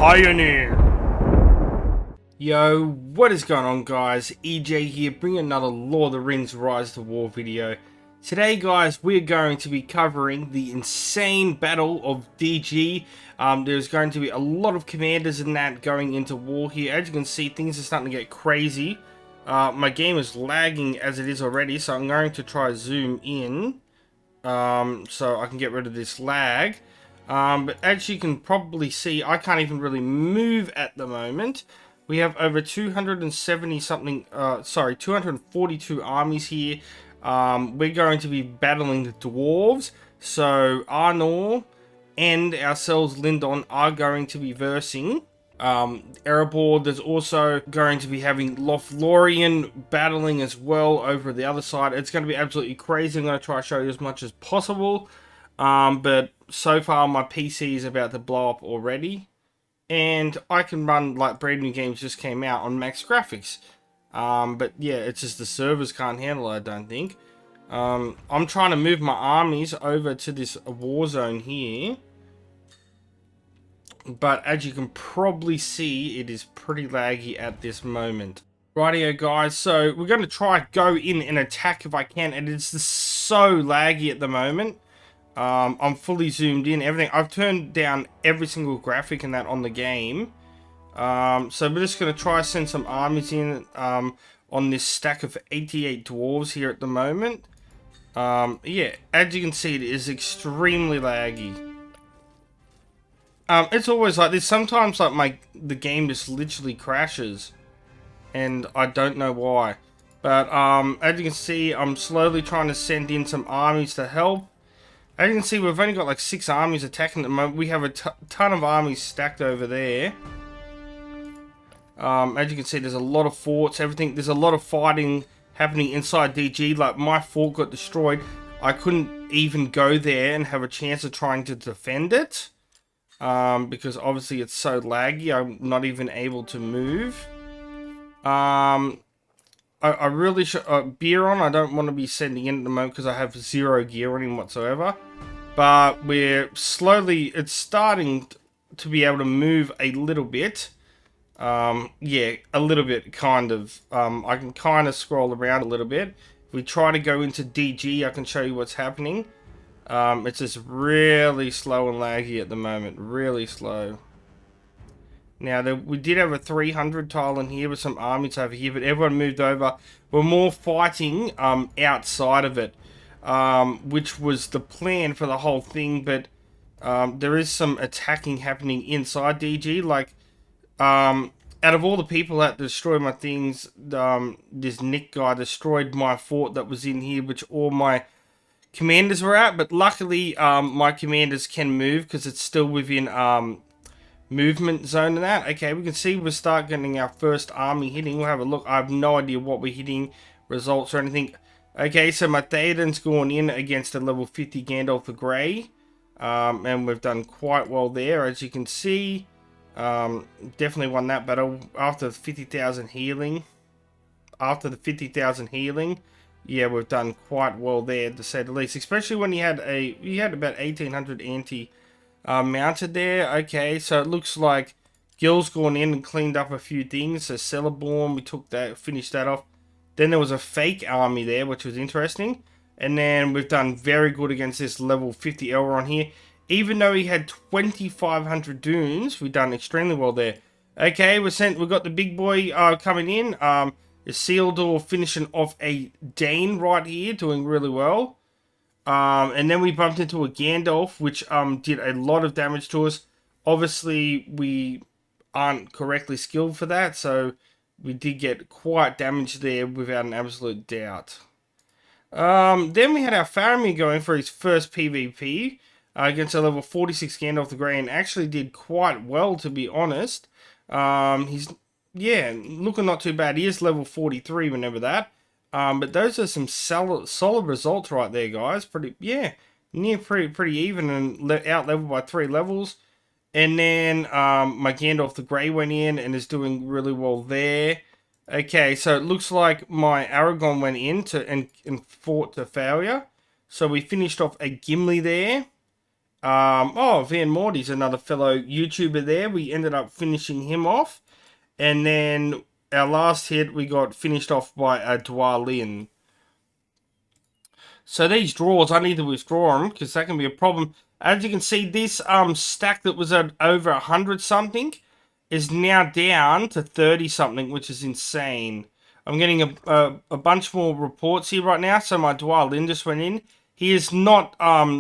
Pioneer. Yo, what is going on, guys? EJ here, bringing another Lord of the Rings Rise to War video. Today, guys, we're going to be covering the insane battle of DG. There's going to be a lot of commanders in that going into war here. As you can see, things are starting to get crazy. My game is lagging as it is already, so I'm going to try zoom in so I can get rid of this lag. But as you can probably see, I can't even really move at the moment. We have over 242 armies here. We're going to be battling the dwarves. So ARNOR and ourselves, LINDON, are going to be versing. Erebor, there's also going to be having Lothlorien battling as well over the other side. It's going to be absolutely crazy. I'm going to try to show you as much as possible. But so far my PC is about to blow up already. And I can run like brand new games just came out on max graphics. But yeah, it's just the servers can't handle it, I don't think. I'm trying to move my armies over to this war zone here. But as you can probably see, it is pretty laggy at this moment. Rightio, guys, so we're going to try to go in and attack if I can. And it's just so laggy at the moment. I'm fully zoomed in, everything. I've turned down every single graphic in that on the game. So we're just going to try to send some armies in on this stack of 88 dwarves here at the moment. Yeah, as you can see, it is extremely laggy. It's always like this. Sometimes like the game just literally crashes. And I don't know why. But as you can see, I'm slowly trying to send in some armies to help. As you can see, we've only got like 6 armies attacking at the moment. We have a ton of armies stacked over there. As you can see, there's a lot of forts, everything. There's a lot of fighting happening inside DG. Like, my fort got destroyed. I couldn't even go there and have a chance of trying to defend it. Because obviously it's so laggy, I'm not even able to move. I really should... Beeron, I don't want to be sending in at the moment because I have 0 gear on him whatsoever. But we're slowly... It's starting to be able to move a little bit. Yeah, a little bit, kind of. I can kind of scroll around a little bit. If we try to go into DG, I can show you what's happening. It's just really slow and laggy at the moment. Really slow. Now, we did have a 300 tile in here with some armies over here, but everyone moved over. We're more fighting outside of it, which was the plan for the whole thing, but there is some attacking happening inside DG. Like, out of all the people that destroyed my things, this Nick guy destroyed my fort that was in here, which all my commanders were at, but luckily my commanders can move because it's still within... movement zone and that. Okay, we can see we'll start getting our first army hitting. We'll have a look. I have no idea what we're hitting, results or anything. Okay, so my Theoden's gone in against a level 50 Gandalf the Grey. And we've done quite well there, as you can see. Definitely won that battle after 50,000 healing. After the 50,000 healing, yeah, we've done quite well there, to say the least. Especially when he had about 1,800 anti mounted there. Okay, so it looks like Gil's gone in and cleaned up a few things. So Celeborn, we took that, finished that off. Then there was a fake army there, which was interesting. And then we've done very good against this level 50 Elrond here. Even though he had 2,500 dunes, we've done extremely well there. Okay, we've got the big boy coming in. ISILDUR finishing off a Dane right here, doing really well. And then we bumped into a Gandalf, which did a lot of damage to us. Obviously, we aren't correctly skilled for that, so we did get quite damaged there without an absolute doubt. Then we had our Faramir going for his first PvP against a level 46 Gandalf the Grey, and actually did quite well, to be honest. He's, yeah, looking not too bad. He is level 43, remember that. But those are some solid results right there, guys. Pretty even and out leveled by 3 levels. And then my Gandalf the Grey went in and is doing really well there. Okay, so it looks like my Aragorn went in and fought to failure. So we finished off a Gimli there. Oh, Van Morty's another fellow YouTuber there. We ended up finishing him off. And then our last hit, we got finished off by a DWALIN. So these draws, I need to withdraw them because that can be a problem. As you can see, this stack that was at over 100 something is now down to 30 something, which is insane. I'm getting a bunch more reports here right now. So my DWALIN just went in. He is not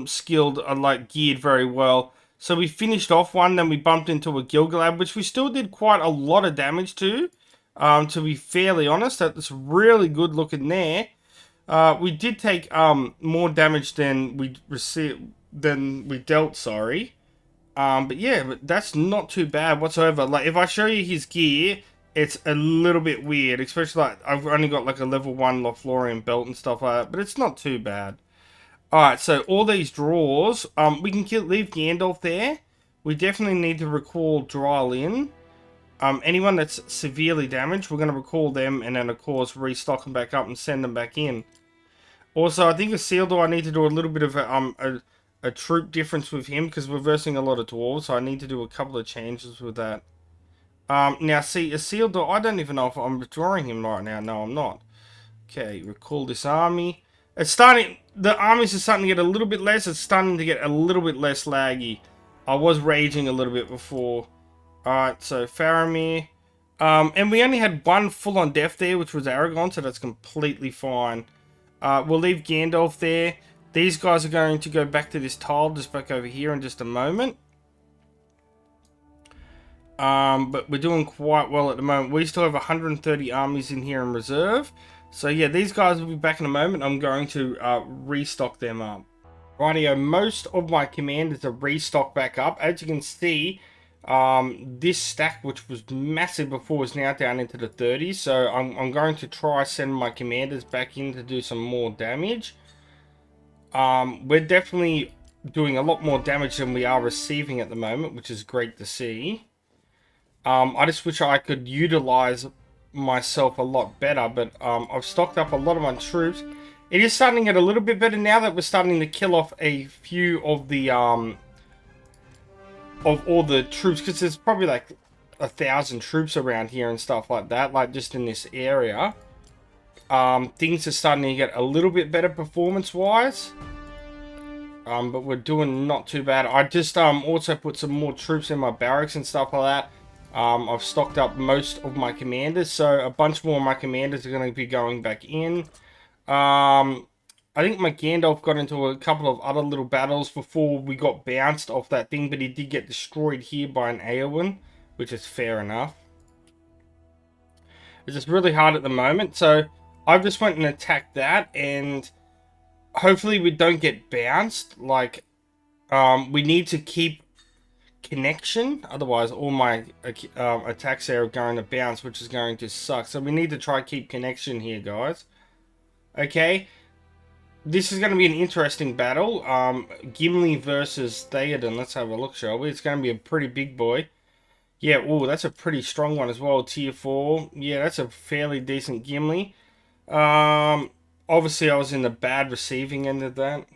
skilled or like geared very well. So we finished off one, then we bumped into a Gilgalad, which we still did quite a lot of damage to be fairly honest. That's really good looking there. We did take more damage than we received than we dealt. Sorry, but yeah, but that's not too bad whatsoever. Like if I show you his gear, it's a little bit weird, especially like I've only got like a level 1 Lothlorien belt and stuff like that, but it's not too bad. All right, so all these draws, we can leave Gandalf there. We definitely need to recall DWALIN. Anyone that's severely damaged, we're going to recall them and then, of course, restock them back up and send them back in. Also, I think ISILDUR, I need to do a little bit of a troop difference with him because we're versing a lot of dwarves, so I need to do a couple of changes with that. Now, see, ISILDUR, I don't even know if I'm withdrawing him right now. No, I'm not. Okay, recall this army. It's starting, the armies are starting to get a little bit less. It's starting to get a little bit less laggy. I was raging a little bit before. Alright, so Faramir. And we only had one full-on death there, which was Aragorn, so that's completely fine. We'll leave Gandalf there. These guys are going to go back to this tile just back over here in just a moment. But we're doing quite well at the moment. We still have 130 armies in here in reserve. So yeah, these guys will be back in a moment. I'm going to restock them up. Rightio, most of my commanders are restocked back up. As you can see, this stack, which was massive before, is now down into the 30s. So I'm going to try send my commanders back in to do some more damage. We're definitely doing a lot more damage than we are receiving at the moment, which is great to see. I just wish I could utilize myself a lot better, but I've stocked up a lot of my troops. It is starting to get a little bit better now that we're starting to kill off a few of the of all the troops, because there's probably like 1,000 troops around here and stuff like that, like just in this area. Things are starting to get a little bit better performance wise, but we're doing not too bad. I just also put some more troops in my barracks and stuff like that. I've stocked up most of my commanders, so a bunch more of my commanders are going to be going back in. I think my Gandalf got into a couple of other little battles before we got bounced off that thing, but he did get destroyed here by an EOWYN, which is fair enough. It's just really hard at the moment, so I've just went and attacked that, and hopefully we don't get bounced. Like, we need to keep connection, otherwise all my attacks there are going to bounce, which is going to suck. So we need to try keep connection here, guys. Okay, this is going to be an interesting battle. Gimli versus Theoden. Let's have a look, shall we? It's going to be a pretty big boy. Yeah, oh, that's a pretty strong one as well. Tier 4. Yeah, that's a fairly decent Gimli. Obviously I was in the bad receiving end of that.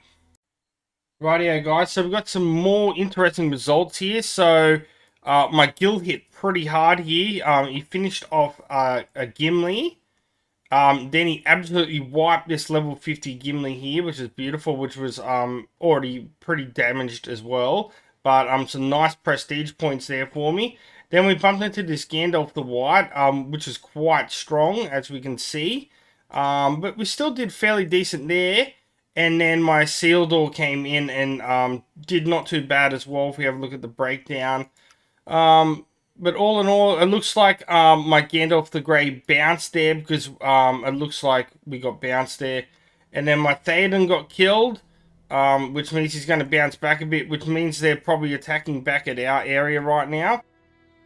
Rightio, guys, so we've got some more interesting results here. So my Gil hit pretty hard here. He finished off a Gimli. Then he absolutely wiped this level 50 Gimli here, which is beautiful, which was already pretty damaged as well. But some nice prestige points there for me. Then we bumped into this Gandalf the White, which is quite strong, as we can see. But we still did fairly decent there. And then my ISILDUR came in and did not too bad as well if we have a look at the breakdown. But all in all, it looks like my Gandalf the Grey bounced there because it looks like we got bounced there. And then my Theoden got killed, which means he's going to bounce back a bit, which means they're probably attacking back at our area right now.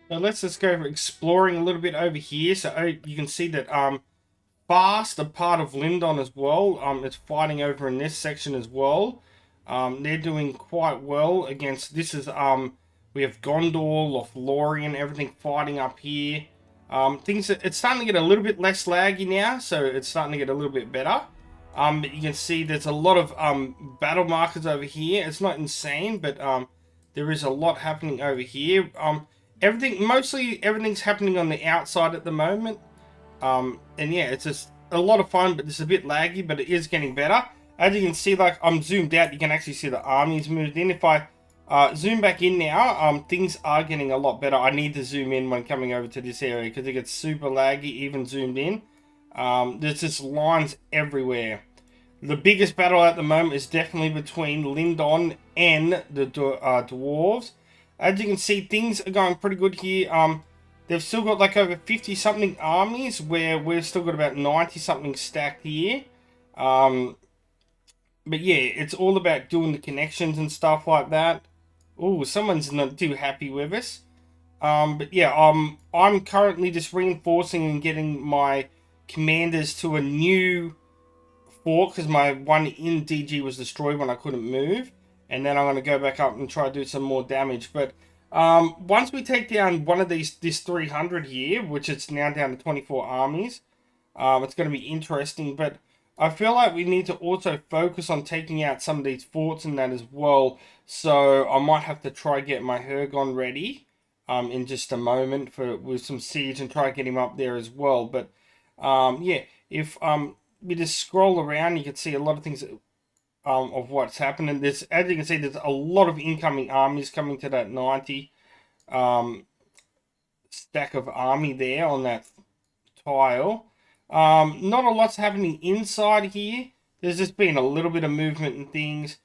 So let's just go exploring a little bit over here. So you can see that Fast, a part of Lindon as well, it's fighting over in this section as well. They're doing quite well against, this is, we have Gondor, Lothlorien, everything fighting up here. It's starting to get a little bit less laggy now, so it's starting to get a little bit better. But you can see there's a lot of battle markers over here. It's not insane, but there is a lot happening over here. Mostly everything's happening on the outside at the moment. And yeah, it's just a lot of fun, but it's a bit laggy, but it is getting better. As you can see, like, I'm zoomed out, you can actually see the armies moved in. If I zoom back in now, things are getting a lot better. I need to zoom in when coming over to this area because it gets super laggy, even zoomed in. There's just lines everywhere. The biggest battle at the moment is definitely between LINDON and the dwarves. As you can see, things are going pretty good here. They've still got like over 50-something armies, where we've still got about 90-something stacked here. But yeah, it's all about doing the connections and stuff like that. Oh, someone's not too happy with us. But yeah, I'm currently just reinforcing and getting my commanders to a new fort because my one in DG was destroyed when I couldn't move. And then I'm going to go back up and try to do some more damage. But once we take down one of this 300 here, which it's now down to 24 armies, it's going to be interesting. But I feel like we need to also focus on taking out some of these forts and that as well. So I might have to try get my Hergon ready in just a moment with some siege and try to get him up there as well. But yeah, if we just scroll around, you can see a lot of things of what's happening. As you can see, there's a lot of incoming armies coming to that 90 stack of army there on that tile. Not a lot's happening inside here. There's just been a little bit of movement and things.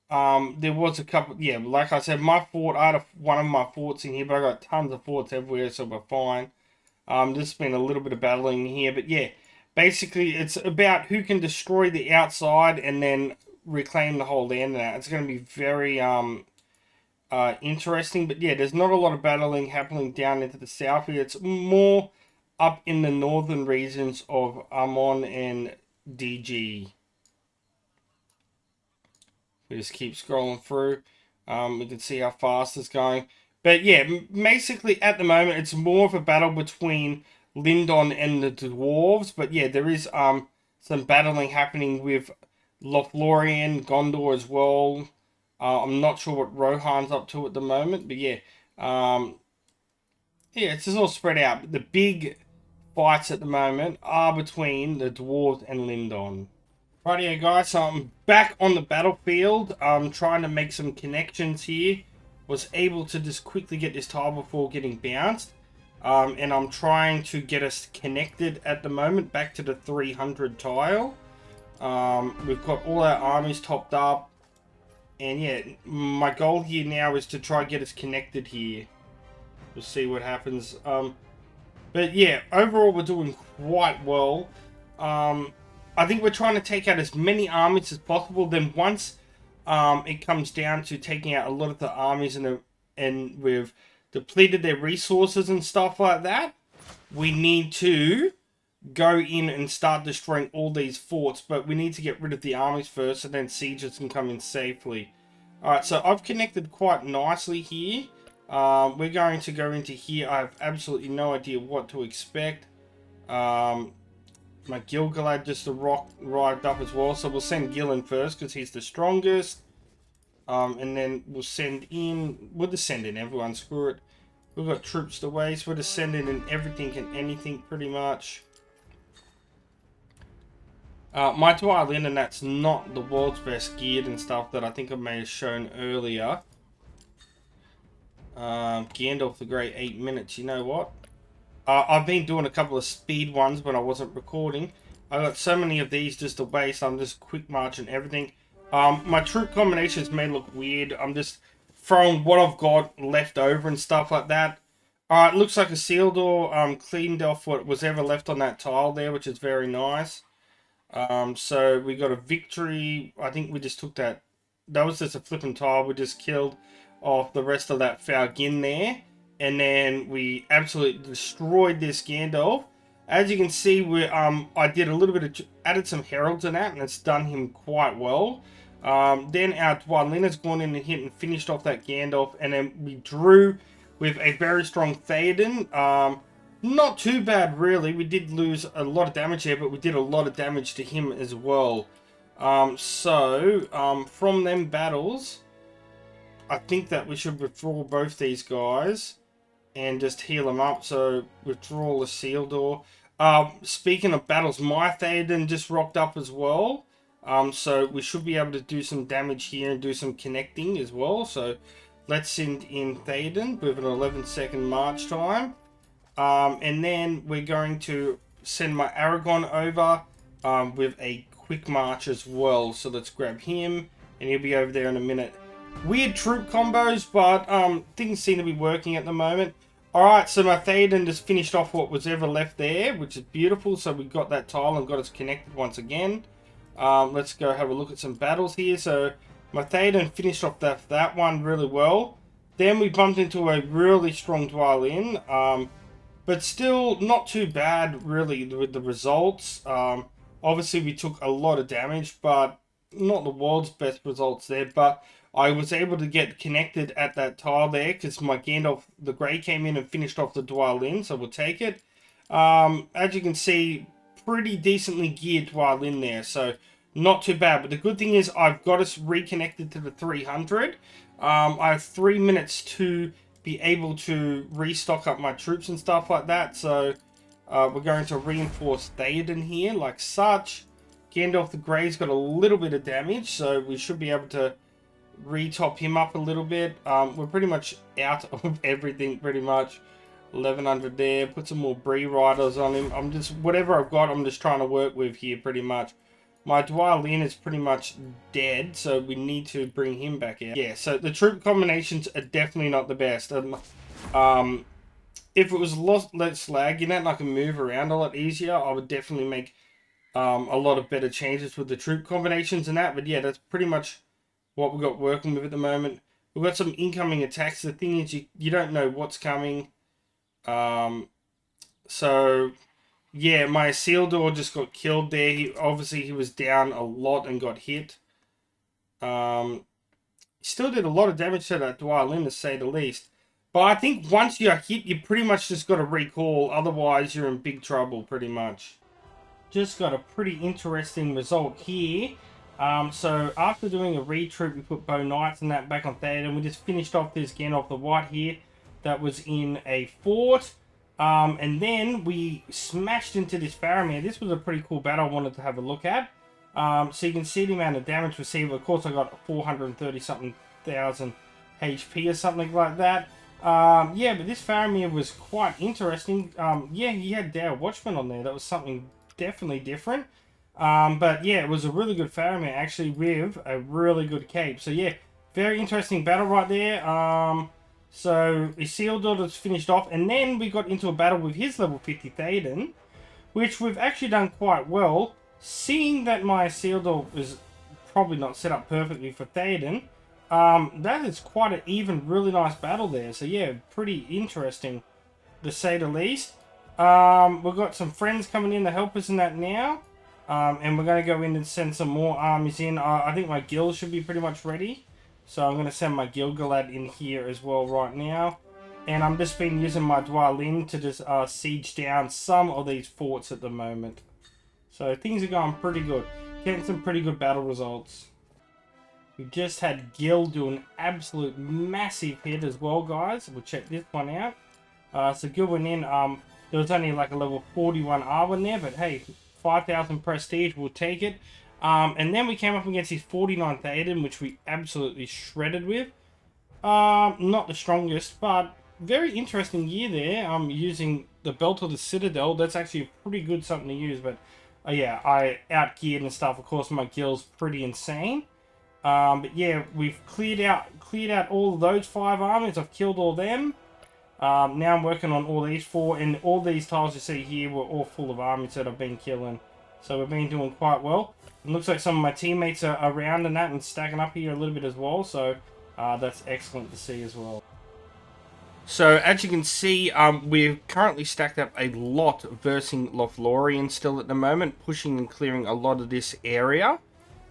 There was a couple, yeah, like I said, my fort, I had one of my forts in here, but I got tons of forts everywhere, so we're fine. There's been a little bit of battling here, but yeah, basically it's about who can destroy the outside and then reclaim the whole land. Now it's going to be very interesting, but yeah, there's not a lot of battling happening down into the south here. It's more up in the northern regions of Amon and DG. We just keep scrolling through. We can see how fast it's going. But yeah, basically at the moment, it's more of a battle between LINDON and the dwarves. But yeah, there is some battling happening with Lothlorien, Gondor as well. I'm not sure what Rohan's up to at the moment. But yeah, yeah, it's just all spread out. But the big fights at the moment are between the dwarves and LINDON. Rightio guys, so I'm back on the battlefield. I'm trying to make some connections here. Was able to just quickly get this tile before getting bounced. And I'm trying to get us connected at the moment back to the 300 tile. We've got all our armies topped up. And yeah, my goal here now is to try to get us connected here. We'll see what happens. But yeah, overall we're doing quite well. I think we're trying to take out as many armies as possible. Then once it comes down to taking out a lot of the armies and we've depleted their resources and stuff like that, we need to go in and start destroying all these forts. But we need to get rid of the armies first, and then sieges can come in safely. Alright, so I've connected quite nicely here. We're going to go into here. I have absolutely no idea what to expect. My Gil-galad just arrived up as well, so we'll send Gil in first because he's the strongest. And then we'll send in, we'll just send in everyone, screw it. We've got troops to waste, we're just sending in everything and anything pretty much. My DWALIN, and that's not the world's best geared and stuff that I think I may have shown earlier. Gandalf the Great, 8 minutes, you know what? I've been doing a couple of speed ones when I wasn't recording. I got so many of these just to waste. I'm just quick marching everything. My troop combinations may look weird. I'm just throwing what I've got left over and stuff like that. Alright, looks like ISILDUR cleaned off what was ever left on that tile there, which is very nice. So we got a victory. I think we just took that. That was just a flipping tile. We just killed off the rest of that Falgin there. And then we absolutely destroyed this Gandalf. As you can see, I did a little bit of, added some heralds in that, and it's done him quite well. Then our DWALIN has gone in and hit and finished off that Gandalf, and then we drew with a very strong Theoden. Not too bad, really. We did lose a lot of damage here, but we did a lot of damage to him as well. From them battles, I think that we should withdraw both these guys and just heal them up. So withdraw the ISILDUR. Speaking of battles, my Theoden just rocked up as well. So we should be able to do some damage here and do some connecting as well. So let's send in Theoden with an 11-second march time. And then we're going to send my ARAGORN over with a quick march as well. So let's grab him and he'll be over there in a minute. Weird troop combos, but things seem to be working at the moment. Alright, so my Theoden just finished off what was ever left there, which is beautiful. So we got that tile and got us connected once again. Let's go have a look at some battles here. So my Theoden finished off that one really well. Then we bumped into a really strong DWALIN, but still not too bad really with the results. Obviously we took a lot of damage, but not the world's best results there. But I was able to get connected at that tile there because my Gandalf the Grey came in and finished off the DWALIN, so we'll take it. As you can see, pretty decently geared DWALIN there, so not too bad. But the good thing is I've got us reconnected to the 300. I have 3 minutes to be able to restock up my troops and stuff like that. So we're going to reinforce Theoden here like such. Gandalf the Grey's got a little bit of damage, so we should be able to retop him up a little bit. We're pretty much out of everything pretty much. 1100 there. Put some more Bree Riders on him. I'm just, whatever I've got, I'm just trying to work with here pretty much. My DWALIN is pretty much dead, so we need to bring him back out. Yeah, so the troop combinations are definitely not the best. If it was less lag in it and I can move around a lot easier, I would definitely make a lot of better changes with the troop combinations and that. But yeah, that's pretty much what we've got working with at the moment. We've got some incoming attacks. The thing is, you don't know what's coming. So yeah, my ISILDUR just got killed there. He was down a lot and got hit. Still did a lot of damage to that DWALIN, to say the least. But I think once you're hit, you pretty much just got to recall. Otherwise, you're in big trouble, pretty much. Just got a pretty interesting result here. So after doing a retroop, we put Bow Knights and that back on Theoden. We just finished off this Gandalf the White here that was in a fort. And then we smashed into this Faramir. This was a pretty cool battle I wanted to have a look at. So you can see the amount of damage received. Of course, I got 430-something thousand HP or something like that. Yeah, but this Faramir was quite interesting. Yeah, he had Dow Watchman on there. That was something definitely different. But yeah, it was a really good Faramir, actually, with a really good cape. So yeah, very interesting battle right there. So ISILDUR just finished off, and then we got into a battle with his level 50 Theoden, which we've actually done quite well. Seeing that my ISILDUR is probably not set up perfectly for Theoden, that is quite an even, really nice battle there. So yeah, pretty interesting, to say the least. We've got some friends coming in to help us in that now. And we're going to go in and send some more armies in. I think my guild should be pretty much ready. So I'm going to send my Gil-galad in here as well right now. And I'm just been using my DWALIN to just siege down some of these forts at the moment. So things are going pretty good. Getting some pretty good battle results. We just had Gil do an absolute massive hit as well, guys. We'll check this one out. So Gil went in. There was only like a level 41 Arwen there, but hey, 5,000 prestige, we'll take it. And then we came up against his 49 Theoden, which we absolutely shredded with. Not the strongest, but very interesting gear there. Using the Belt of the Citadel. That's actually a pretty good something to use, but yeah, I outgeared and stuff. Of course, my Gil's pretty insane. But yeah, we've cleared out all of those 5 armies. I've killed all them. Now I'm working on all these 4, and all these tiles you see here were all full of armies that I've been killing. So we've been doing quite well. It looks like some of my teammates are around and that and stacking up here a little bit as well. So that's excellent to see as well. So as you can see, we're currently stacked up a lot versing Lothlorien still at the moment, pushing and clearing a lot of this area.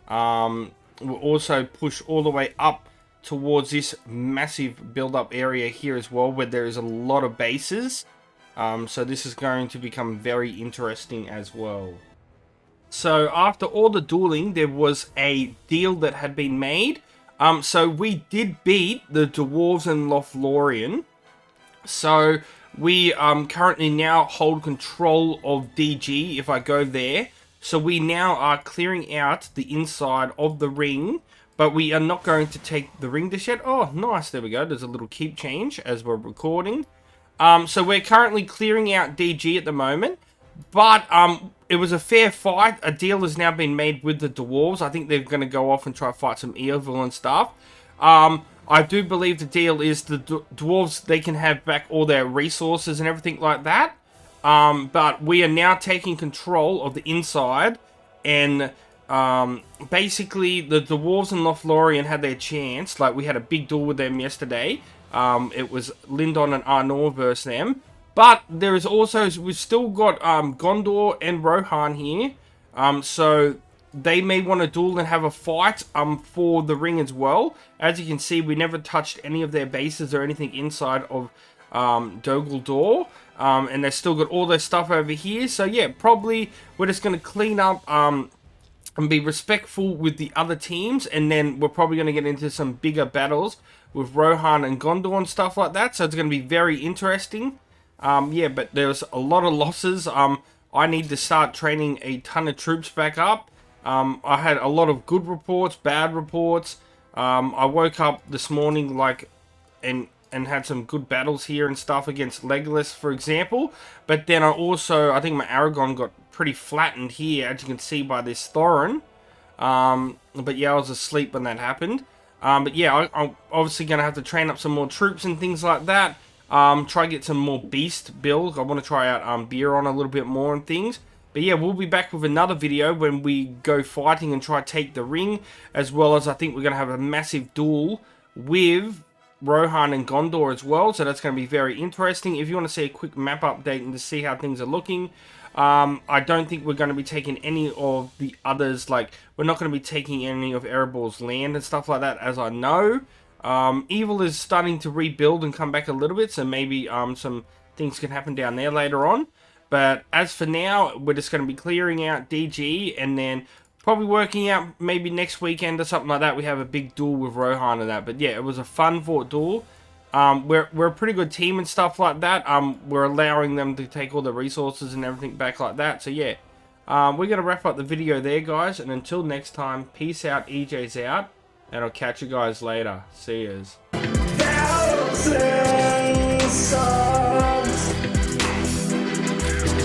We'll also push all the way up towards this massive build-up area here as well, where there is a lot of bases. So this is going to become very interesting as well. So after all the dueling, there was a deal that had been made. So we did beat the Dwarves and Lothlorien. So we currently now hold control of DG if I go there. So we now are clearing out the inside of the ring. But we are not going to take the ring dish yet. Oh, nice. There we go. There's a little keep change as we're recording. So we're currently clearing out DG at the moment. But it was a fair fight. A deal has now been made with the Dwarves. I think they're going to go off and try to fight some EOWYN stuff. I do believe the deal is the Dwarves, they can have back all their resources and everything like that. But we are now taking control of the inside. And basically, the Dwarves and Lothlorien had their chance. Like, we had a big duel with them yesterday. It was LINDON and ARNOR versus them. But there is also, we've still got GONDOR and ROHAN here. So they may want to duel and have a fight for the ring as well. As you can see, we never touched any of their bases or anything inside of Dol Guldur. And they've still got all their stuff over here. So yeah, probably we're just going to clean up and be respectful with the other teams. And then we're probably going to get into some bigger battles with ROHAN and GONDOR and stuff like that. So it's going to be very interesting. Yeah, but there's a lot of losses. I need to start training a ton of troops back up. I had a lot of good reports, bad reports. I woke up this morning and had some good battles here and stuff against Legolas, for example. But then I think my ARAGORN got pretty flattened here, as you can see by this Thorin. But yeah, I was asleep when that happened. But yeah, I'm obviously going to have to train up some more troops and things like that. Try to get some more beast builds. I want to try out Beiron a little bit more and things. But yeah, we'll be back with another video when we go fighting and try to take the ring. As well as I think we're going to have a massive duel with ROHAN and GONDOR as well. So that's going to be very interesting. If you want to see a quick map update and to see how things are looking. I don't think we're going to be taking any of the others. Like, we're not going to be taking any of Erebor's land and stuff like that, as I know. Evil is starting to rebuild and come back a little bit, so maybe some things can happen down there later on. But as for now, we're just going to be clearing out DG, and then probably working out maybe next weekend or something like that. We have a big duel with ROHAN and that. But yeah, it was a fun fought duel. We're a pretty good team and stuff like that. We're allowing them to take all the resources and everything back like that. So yeah, we're going to wrap up the video there, guys. And until next time, peace out, EJ's out. And I'll catch you guys later. See yous.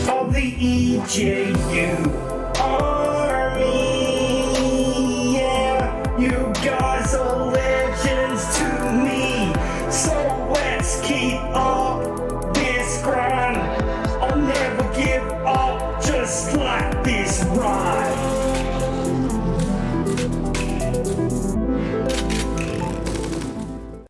Of the EJU.